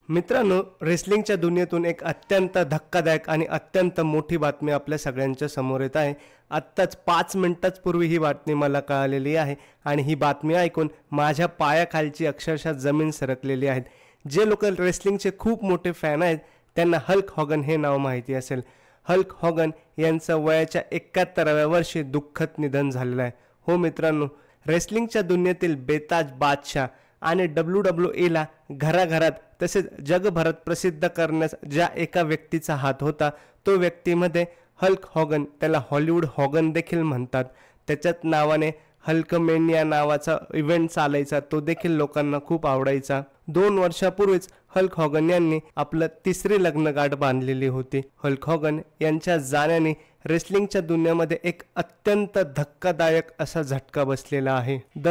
मित्रांनो, रेसलिंगच्या दुनियेतून एक अत्यंत धक्कादायक आणि अत्यंत मोठी बातमी आपल्या सगळ्यांच्या समोर येत आहे. आत्ताच 5 मिनिटांच पूर्वी ही बातमी मला कळालेली आहे आणि ही बातमी ऐकून माझ्या पायाखालची अक्षरशः जमीन सरकलेली आहे. जे लोक रेसलिंगचे खूप मोठे फॅन आहेत त्यांना हल्क हॉगन हे नाव माहिती असेल. हल्क हॉगन यांचं वयाच्या 71व्या वर्षी दुःखद निधन झालेलं आहे. हो मित्रांनो, रेसलिंगच्या दुनियेतील बेताज बादशाह आणि WWEला घराघरात तसेच जगभरात प्रसिद्ध करण्यास ज्या एका व्यक्तीचा हात होता तो व्यक्तीमध्ये हल्क हॉगन, त्याला हॉलिवूड हॉगन देखील म्हणतात. त्याच्याच नावाने हल्कमेनिया नावाचा इव्हेंट चालायचा, तो देखील लोकांना खूप आवडायचा. 2 वर्षापूर्वीच हल्क हॉगन यांनी आपलं 3री लग्नगाठ बांधलेली होती. हल्क हॉगन यांच्या जाण्याने रेसलिंगच्या दुनियेमध्ये एक अत्यंत धक्कादायक असा झटका बसलेला आहे. द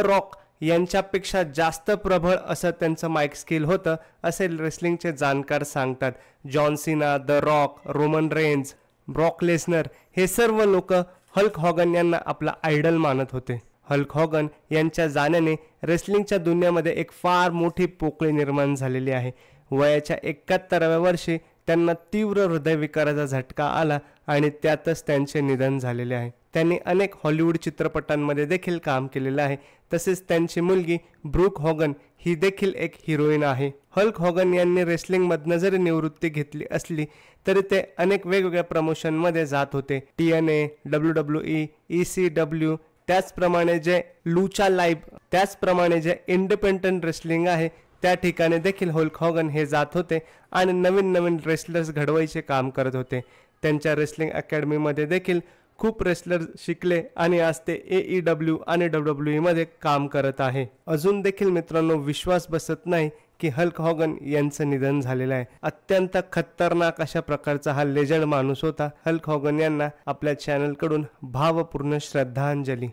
रॉक यांच्यापेक्षा जास्त प्रबळ असं त्यांचं माइक स्किल होतं असे रेसलिंगचे जाणकार सांगतात. John Cena, the rock, Roman Reigns, Brock Lesnar हे सर्व लोक हल्क हॉगन यांना आपला आयडल मानत होते. हल्क हॉगन यांच्या जाण्याने रेसलिंगच्या दुनियेमध्ये एक फार मोठी पोकळी निर्माण झालेली आहे. वयाच्या 71व्या वर्षी त्यांना तीव्र हृदयविकाराचा झटका आला आणि त्यातच त्यांचे निधन झालेले आहे. त्यांनी अनेक हॉलिवूड चित्रपटांमध्ये देखील काम केलेले आहे. तसेच त्यांची मुलगी ब्रूक हॉगन ही देखील एक हिरोईन आहे. हल्क हॉगन यांनी रेसलिंगमधनं जरी निवृत्ती घेतली असली तरी ते अनेक वेगवेगळ्या प्रमोशनमध्ये जात होते. TNA, WWE, ECW, त्याचप्रमाणे जे लुचा लाईव्ह, त्याचप्रमाणे जे इंडिपेंडंट रेसलिंग आहे त्या ठिकाणी देखील हल्क हॉगन हे जात होते आणि नवीन नवीन रेसलर्स घडवायचे काम करत होते. त्यांच्या रेसलिंग अकॅडमीमध्ये देखील खूप रेसलर शिकले आणि आज ते AEW आणि WWE मध्ये काम करत आहे. अजून देखील मित्रांनो विश्वास बसत नाही की हल्क हॉगन यांचं निधन झालेलं आहे. अत्यंत खतरनाक अशा प्रकारचा हा लेजंड माणूस होता. हल्क हॉगन यांना आपल्या चॅनलकडून भावपूर्ण श्रद्धांजली.